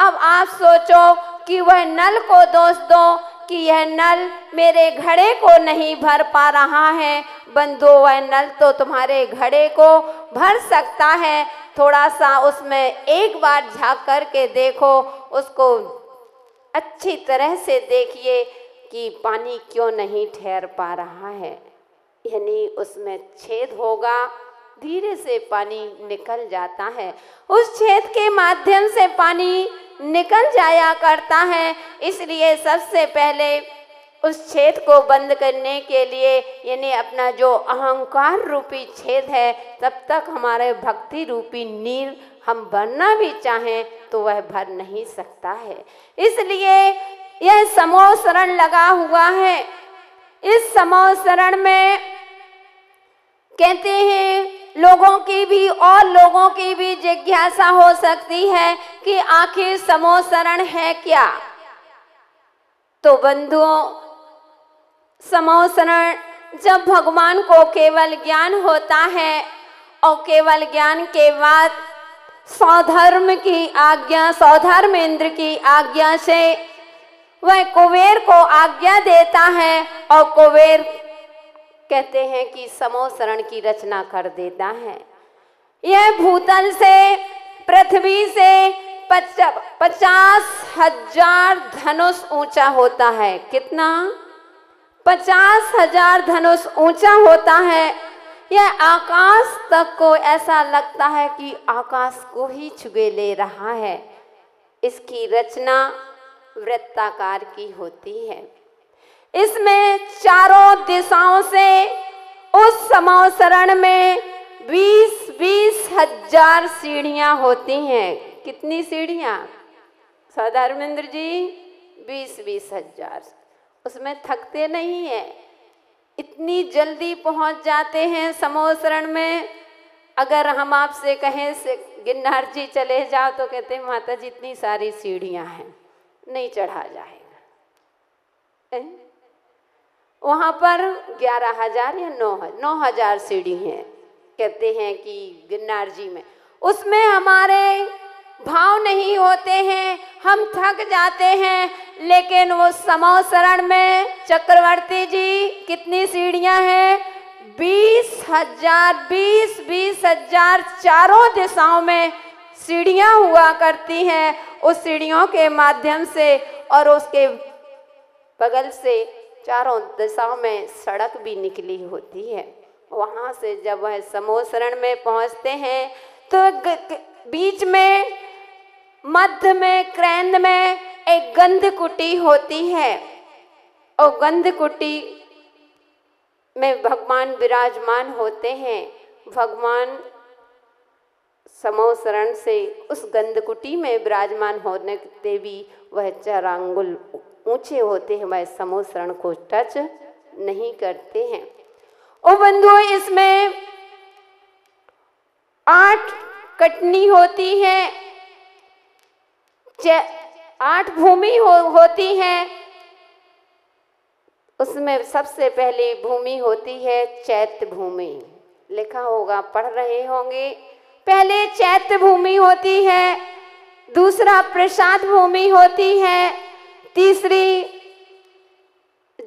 अब आप सोचो कि वह नल को दोष दो कि यह नल मेरे घड़े को नहीं भर पा रहा है। बंधुओं, वह नल तो तुम्हारे घड़े को भर सकता है। थोड़ा सा उसमें एक बार झांक करके देखो, उसको अच्छी तरह से देखिए कि पानी क्यों नहीं ठहर पा रहा है, यानी उसमें छेद होगा, धीरे से पानी निकल जाता है। उस छेद के माध्यम से पानी निकल जाया करता है। इसलिए सबसे पहले उस छेद को बंद करने के लिए, यानी अपना जो अहंकार रूपी छेद है, तब तक हमारे भक्ति रूपी नीर हम भरना भी चाहें तो वह भर नहीं सकता है। इसलिए यह समूह शरण लगा हुआ है। इस समूह शरण में कहते हैं लोगों की भी जिज्ञासा हो सकती है कि आखिर समूह शरण है क्या। तो बंधुओं, समूह शरण जब भगवान को केवल ज्ञान होता है और केवल ज्ञान के बाद सौधर्मेंद्र की आज्ञा से वह कुबेर को आज्ञा देता है और कुबेर कहते हैं कि समूह शरण की रचना कर देता है। यह भूतल से, पृथ्वी से 50,000 धनुष ऊंचा होता है। कितना? 50,000 धनुष ऊंचा होता है। यह आकाश तक को ऐसा लगता है कि आकाश को ही छुए ले रहा है। इसकी रचना वृत्ताकार की होती है। इसमें चारों दिशाओं से उस समूह शरण में 20-20 हजार सीढ़ियां होती हैं। कितनी सीढ़ियां धर्मेंद्र जी? 20-20 हजार। उसमें थकते नहीं है, इतनी जल्दी पहुंच जाते हैं समूह शरण में। अगर हम आपसे कहें से गिरनार जी चले जाओ तो कहते हैं माता जी इतनी सारी सीढ़ियां हैं, नहीं चढ़ा जाएगा। वहाँ पर 11,000 या 9,000 सीढ़ी हैं, कहते हैं कि गिरनार जी में। उसमें हमारे भाव नहीं होते हैं, हम थक जाते हैं। लेकिन वो समूह शरण में चक्रवर्ती जी कितनी सीढ़ियां हैं? 20,000, 20,000 चारों दिशाओं में सीढ़ियां हुआ करती हैं। उस सीढ़ियों के माध्यम से और उसके बगल से चारों दिशाओं में सड़क भी निकली होती है। वहाँ से जब वह समूह शरण में पहुँचते हैं तो बीच में, मध्य में, केंद्र में एक गंध कुटी होती है और गंध कुटी में भगवान विराजमान होते हैं। भगवान समूह शरण से उस गंध कुटी में विराजमान होने के भी वह 4 अंगुल ऊंचे होते हैं, वह समूह शरण को टच नहीं करते हैं। ओ बंधुओं, इसमें 8 कटनी होती है, 8 भूमि होती है। उसमें सबसे पहली भूमि होती है चैत्य भूमि। लिखा होगा, पढ़ रहे होंगे। पहले चैत्य भूमि होती है, दूसरा प्रसाद भूमि होती है, तीसरी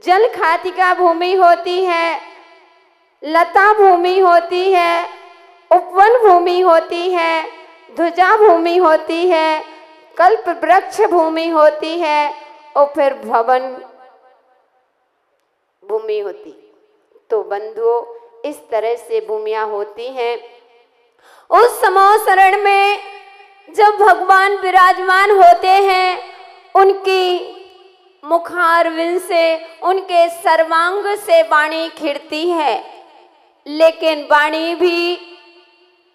जल खातिका भूमि होती है, लता भूमि होती है, उपवन भूमि होती है, ध्वजा भूमि होती है, कल्प वृक्ष भूमि होती है और फिर भवन भूमि होती। तो बंधुओं, इस तरह से भूमियां होती हैं। उस समूह शरण में जब भगवान विराजमान होते हैं, उनकी मुखारविंद से, उनके सर्वांग से वाणी खिड़ती है। लेकिन वाणी भी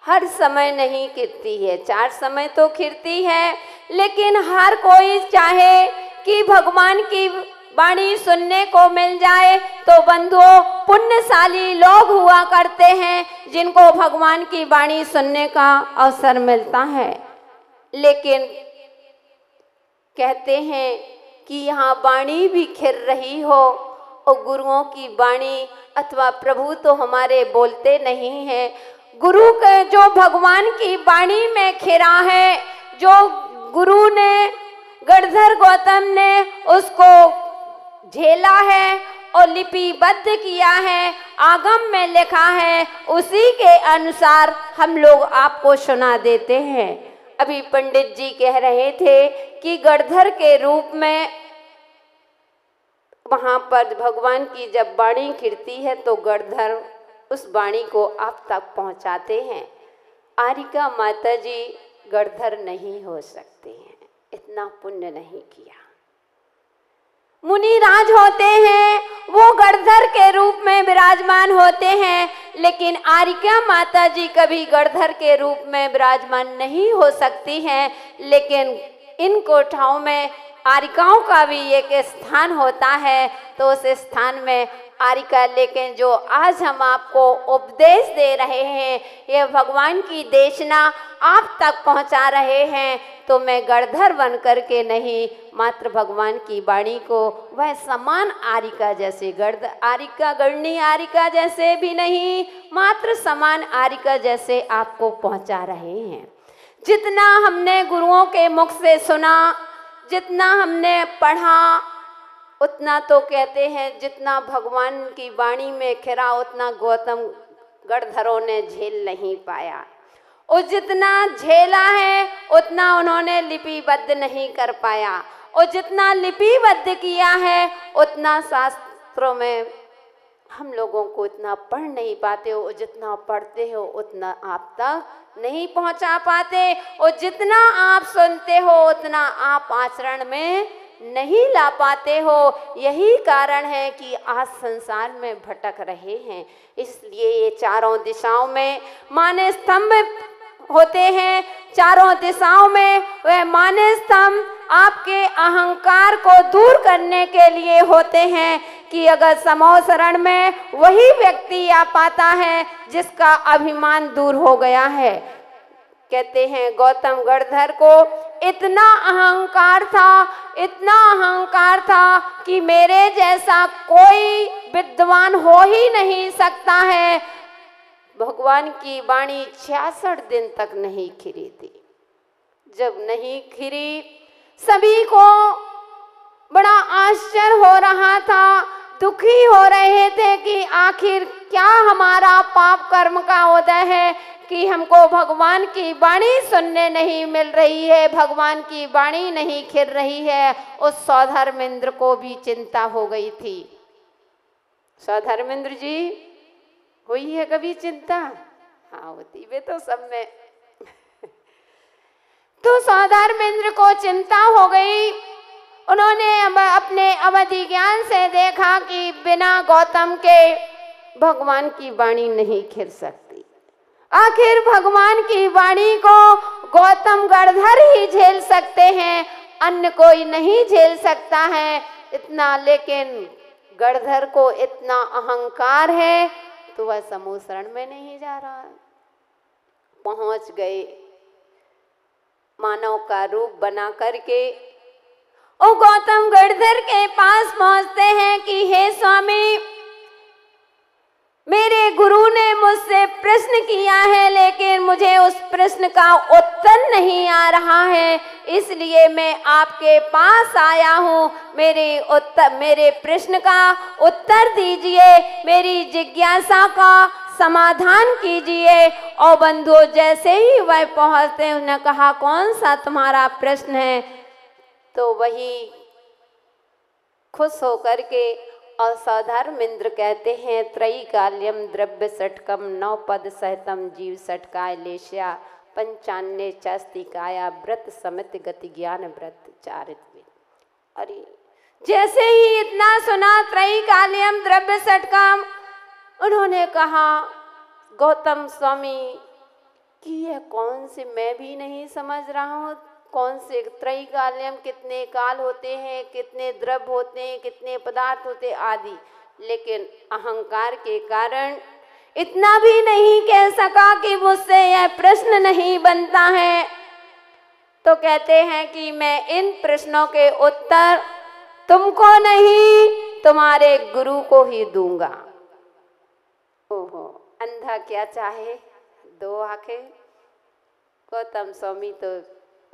हर समय नहीं खिड़ती है। 4 समय तो खिड़ती है, लेकिन हर कोई चाहे कि भगवान की वाणी सुनने को मिल जाए तो बंधुओं, पुण्यशाली लोग हुआ करते हैं जिनको भगवान की वाणी सुनने का अवसर मिलता है। लेकिन कहते हैं कि यहाँ वाणी भी खिर रही हो और गुरुओं की वाणी अथवा प्रभु तो हमारे बोलते नहीं हैं। गुरु के जो भगवान की वाणी में खिरा है, जो गुरु ने, गणधर गौतम ने उसको झेला है और लिपिबद्ध किया है, आगम में लिखा है, उसी के अनुसार हम लोग आपको सुना देते हैं। अभी पंडित जी कह रहे थे कि गणधर के रूप में वहां पर भगवान की जब वाणी खिरती है तो गणधर उस वाणी को आप तक पहुंचाते हैं। आरिका माता जी गणधर नहीं हो सकते हैं, इतना पुण्य नहीं किया। मुनिराज होते हैं, वो गणधर के रूप में विराजमान होते हैं, लेकिन आरिका माता जी कभी गणधर के रूप में विराजमान नहीं हो सकती हैं। लेकिन इन कोठाओं में आरिकाओं का भी एक स्थान होता है, तो उस स्थान में आरिका, लेकिन जो आज हम आपको उपदेश दे रहे हैं, ये भगवान की देशना आप तक पहुंचा रहे हैं, तो मैं गणधर बन करके नहीं, मात्र भगवान की वाणी को वह समान आरिका जैसे, आरिका गणनी आरिका जैसे भी नहीं, मात्र समान आरिका जैसे आपको पहुंचा रहे हैं। जितना हमने गुरुओं के मुख से सुना, जितना हमने पढ़ा, उतना तो कहते हैं जितना भगवान की वाणी में खिरा उतना गौतम गणधरों ने झेल नहीं पाया, और जितना झेला है उतना उन्होंने लिपिबद्ध नहीं कर पाया, और जितना लिपिबद्ध किया है उतना शास्त्रों में हम लोगों को इतना पढ़ नहीं पाते हो, और जितना पढ़ते हो उतना आप तक नहीं पहुंचा पाते, और जितना आप सुनते हो उतना आप आचरण में नहीं ला पाते हो। यही कारण है कि आज संसार में भटक रहे हैं। इसलिए ये चारों दिशाओं में माने स्तंभ होते हैं, चारों दिशाओं में वह माने स्तंभ आपके अहंकार को दूर करने के लिए होते हैं, कि अगर समूह शरण में वही व्यक्ति आ पाता है जिसका अभिमान दूर हो गया है। कहते हैं गौतम गणधर को इतना अहंकार था, इतना अहंकार था कि मेरे जैसा कोई विद्वान हो ही नहीं सकता है। भगवान की वाणी 66 दिन तक नहीं खिरी थी। जब नहीं खिरी, सभी को बड़ा आश्चर्य हो रहा था, दुखी हो रहे थे कि आखिर क्या हमारा पाप कर्म का उदय है कि हमको भगवान की वाणी सुनने नहीं मिल रही है, भगवान की वाणी नहीं खिर रही है। उस सौधर्मेंद्र को भी चिंता हो गई थी। सौधर्मेंद्र जी, हुई है कभी चिंता? हाँ होती, वे तो सब में तो सौधर्मेंद्र को चिंता हो गई। उन्होंने अपने अवधि ज्ञान से देखा कि बिना गौतम के भगवान की वाणी नहीं खिर सकती। आखिर भगवान की वाणी को गौतम गणधर ही झेल सकते हैं, अन्य कोई नहीं झेल सकता है इतना। लेकिन गणधर को इतना अहंकार है तो वह समूह शरण में नहीं जा रहा है। पहुंच गए मानव का रूप बना करके, और गौतम गणधर के पास पहुंचते हैं कि हे स्वामी, मेरे गुरु ने मुझसे प्रश्न किया है, लेकिन मुझे उस प्रश्न का उत्तर नहीं आ रहा है, इसलिए मैं आपके पास आया हूँ। मेरे प्रश्न का उत्तर दीजिए, मेरी जिज्ञासा का समाधान कीजिए। और बंधु जैसे ही वह पहुँचते हैं, उन्होंने कहा कौन सा तुम्हारा प्रश्न है? तो वही खुश होकर के और सौधर्मेंद्र कहते हैं त्रैकाल्यम द्रव्य षटकम नौ पद सहितम जीव षटकाय लेश्या पंचान्य चास्तिकाया व्रत समित गति ज्ञान व्रत चारित्व। अरे जैसे ही इतना सुना त्रैकाल्यम द्रव्य षटकम, उन्होंने कहा गौतम स्वामी कि यह कौन से, मैं भी नहीं समझ रहा हूँ कौन से त्रैकाल्यम, कितने काल होते हैं, कितने द्रव्य होते हैं, कितने पदार्थ होते आदि। लेकिन अहंकार के कारण इतना भी नहीं कह सका कि मुझसे यह प्रश्न नहीं बनता है। तो कहते हैं कि मैं इन प्रश्नों के उत्तर तुमको नहीं, तुम्हारे गुरु को ही दूंगा। ओहो, अंधा क्या चाहे दो आंखें। गौतम स्वामी तो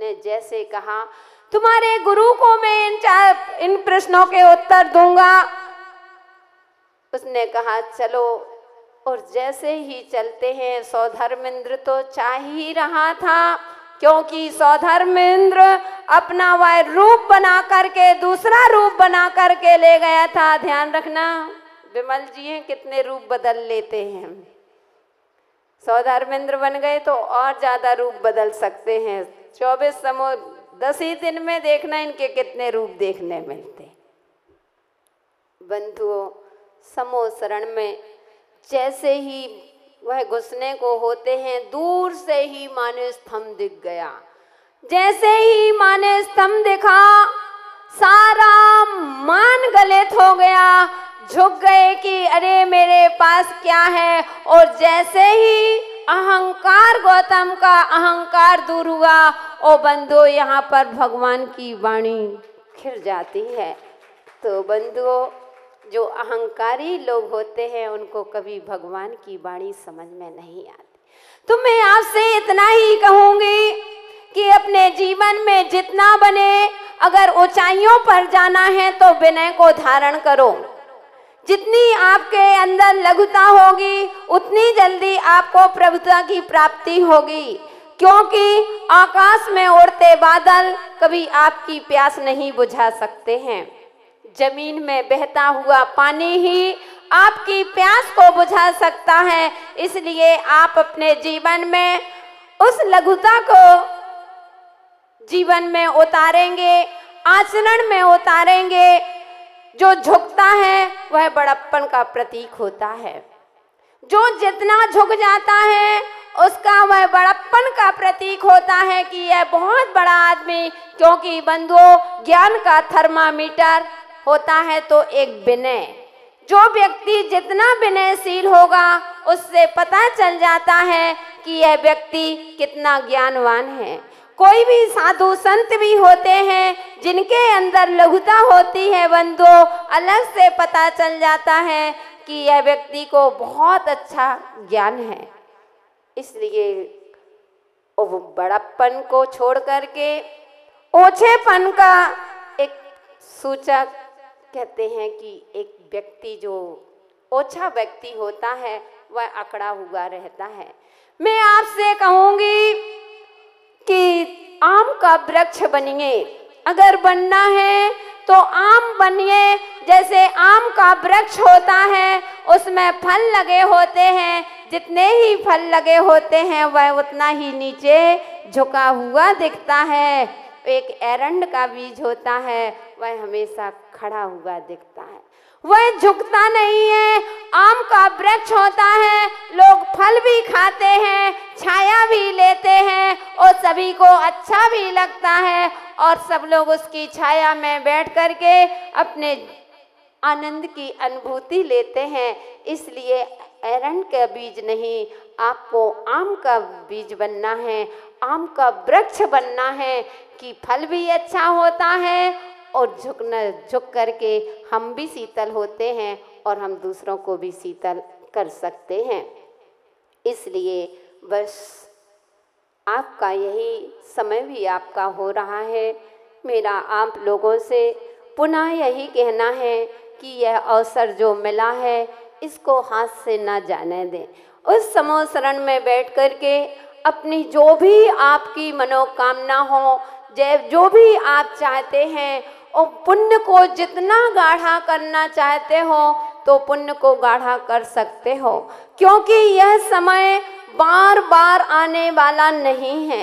ने जैसे कहा, तुम्हारे गुरु को मैं इन प्रश्नों के उत्तर दूंगा। उसने कहा चलो, और जैसे ही चलते हैं, सौधर्मेंद्र तो चाह ही रहा था, क्योंकि सौधर्मेंद्र अपना वह रूप बना करके, दूसरा रूप बना करके ले गया था। ध्यान रखना विमल जी हैं कितने रूप बदल लेते हैं। सौधर्मेंद्र बन गए तो और ज्यादा रूप बदल सकते हैं। 24 समूह 10 ही दिन में देखना इनके कितने रूप देखने मिलते। बंधुओं, समूह शरण में जैसे ही वह घुसने को होते हैं, दूर से ही माने स्तंभ दिख गया। जैसे ही माने स्तंभ दिखा, सारा मान गलित हो गया, झुक गए कि अरे मेरे पास क्या है। और जैसे ही अहंकार, गौतम का अहंकार दूर हुआ, ओ बंधुओं यहाँ पर भगवान की वाणी खिर जाती है। तो बंधुओं, जो अहंकारी लोग होते हैं उनको कभी भगवान की वाणी समझ में नहीं आती। तो मैं आपसे इतना ही कहूंगी कि अपने जीवन में जितना बने, अगर ऊंचाइयों पर जाना है तो विनय को धारण करो। जितनी आपके अंदर लघुता होगी, उतनी जल्दी आपको प्रभुता की प्राप्ति होगी, क्योंकि आकाश में उड़ते बादल कभी आपकी प्यास नहीं बुझा सकते हैं। जमीन में बहता हुआ पानी ही आपकी प्यास को बुझा सकता है। इसलिए आप अपने जीवन में उस लघुता को जीवन में उतारेंगे, आचरण में उतारेंगे। जो झुकता है वह बड़प्पन का प्रतीक होता है। जो जितना झुक जाता है उसका वह बड़प्पन का प्रतीक होता है कि यह बहुत बड़ा आदमी। क्योंकि बंधुओं, ज्ञान का थर्मामीटर होता है तो एक विनय। जो व्यक्ति जितना विनयशील होगा, उससे पता चल जाता है कि यह व्यक्ति कितना ज्ञानवान है। कोई भी साधु संत भी होते हैं जिनके अंदर लघुता होती है बंधुओं, अलग से पता चल जाता है कि यह व्यक्ति को बहुत अच्छा ज्ञान है। इसलिए वो बड़प्पन को छोड़ करके ओछेपन का एक सूचक कहते हैं कि एक व्यक्ति जो ओछा व्यक्ति होता है वह अकड़ा हुआ रहता है। मैं आपसे कहूंगी कि आम का वृक्ष बनिए। अगर बनना है तो आम बनिए। जैसे आम का वृक्ष होता है उसमें फल लगे होते हैं, जितने ही फल लगे होते हैं वह उतना ही नीचे झुका हुआ दिखता है। एक एरंड का बीज होता है वह हमेशा खड़ा हुआ दिखता है, वह झुकता नहीं है। आम का वृक्ष होता है, लोग फल भी खाते हैं, छाया भी लेते हैं और सभी को अच्छा भी लगता है और सब लोग उसकी छाया में बैठ करके अपने आनंद की अनुभूति लेते हैं। इसलिए एरंड का बीज नहीं, आपको आम का बीज बनना है, आम का वृक्ष बनना है कि फल भी अच्छा होता है और झुक करके हम भी शीतल होते हैं और हम दूसरों को भी शीतल कर सकते हैं। इसलिए बस आपका यही समय भी आपका हो रहा है। मेरा आप लोगों से पुनः यही कहना है कि यह अवसर जो मिला है इसको हाथ से ना जाने दें। उस समूह शरण में बैठ करके अपनी जो भी आपकी मनोकामना हो, जो भी आप चाहते हैं, और पुण्य को जितना गाढ़ा करना चाहते हो तो पुण्य को गाढ़ा कर सकते हो, क्योंकि यह समय बार बार आने वाला नहीं है।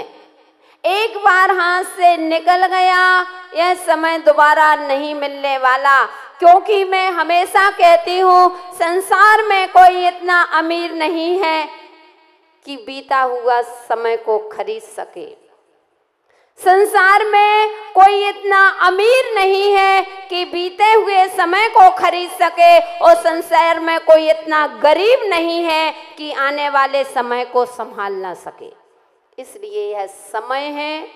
एक बार हाथ से निकल गया यह समय दोबारा नहीं मिलने वाला। क्योंकि मैं हमेशा कहती हूँ संसार में कोई इतना अमीर नहीं है कि बीता हुआ समय को खरीद सके। संसार में कोई इतना अमीर नहीं है कि बीते हुए समय को खरीद सके, और संसार में कोई इतना गरीब नहीं है कि आने वाले समय को संभाल ना सके। इसलिए यह समय है,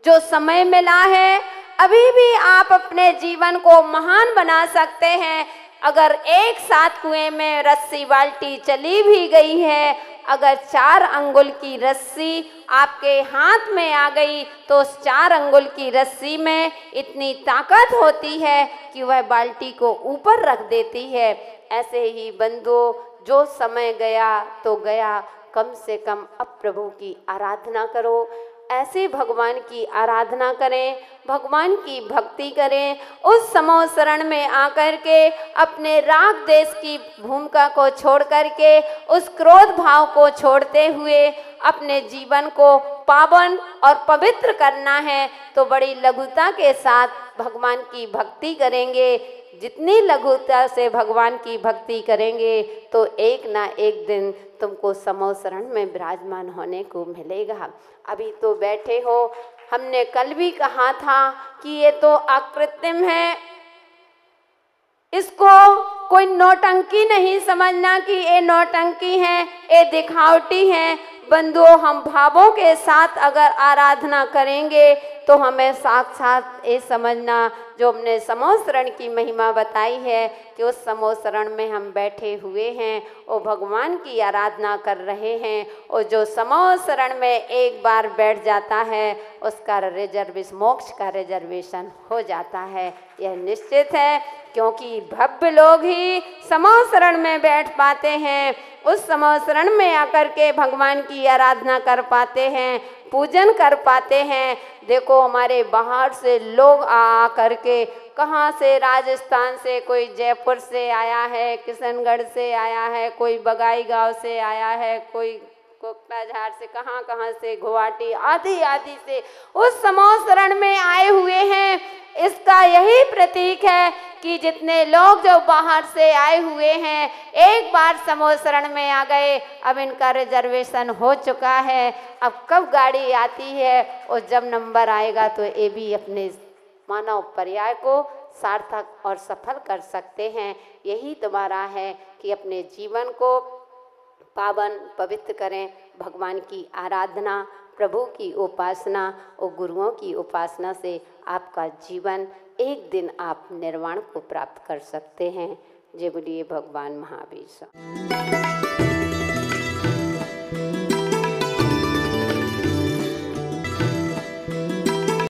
जो समय मिला है अभी भी आप अपने जीवन को महान बना सकते हैं। अगर एक साथ कुएं में रस्सी बाल्टी चली भी गई है अगर 4 अंगुल की रस्सी आपके हाथ में आ गई तो उस 4 अंगुल की रस्सी में इतनी ताकत होती है कि वह बाल्टी को ऊपर रख देती है। ऐसे ही बंधुओं, जो समय गया तो गया, कम से कम अब प्रभु की आराधना करो। ऐसे भगवान की आराधना करें, भगवान की भक्ति करें। उस समूह शरण में आकर के अपने राग देश की भूमिका को छोड़ करके, उस क्रोध भाव को छोड़ते हुए अपने जीवन को पावन और पवित्र करना है तो बड़ी लघुता के साथ भगवान की भक्ति करेंगे। जितनी लघुता से भगवान की भक्ति करेंगे तो एक ना एक दिन तुमको समूह शरण में विराजमान होने को मिलेगा। अभी तो बैठे हो, हमने कल भी कहा था कि ये तो अकृत्रिम है, इसको कोई नौटंकी नहीं समझना कि ये नौटंकी है, ये दिखावटी है। बंधुओं, हम भावों के साथ अगर आराधना करेंगे तो हमें साक्षात ये समझना, जो हमने समूह शरण की महिमा बताई है कि उस समूह शरण में हम बैठे हुए हैं, वो भगवान की आराधना कर रहे हैं। और जो समूह शरण में एक बार बैठ जाता है उसका रिजर्वेशन, मोक्ष का रिजर्वेशन हो जाता है, यह निश्चित है। क्योंकि भव्य लोग ही समूह शरण में बैठ पाते हैं, उस समूह शरण में आकर के भगवान की आराधना कर पाते हैं, पूजन कर पाते हैं। देखो, हमारे बाहर से लोग आ करके, कहाँ से, राजस्थान से, कोई जयपुर से आया है, किशनगढ़ से आया है, कोई बगाई गांव से आया है, कोई कोकराझार से, कहाँ कहाँ से, गुवाहाटी आदि आदि से उस समूह शरण में आए हुए हैं। इसका यही प्रतीक है कि जितने लोग जो बाहर से आए हुए हैं एक बार समूह शरण में आ गए, अब इनका रिजर्वेशन हो चुका है। अब कब गाड़ी आती है और जब नंबर आएगा तो ये भी अपने मानव पर्याय को सार्थक और सफल कर सकते हैं। यही तुम्हारा है कि अपने जीवन को पावन पवित्र करें, भगवान की आराधना, प्रभु की उपासना और गुरुओं की उपासना से आपका जीवन एक दिन आप निर्वाण को प्राप्त कर सकते हैं। जय बोलिए भगवान महावीर।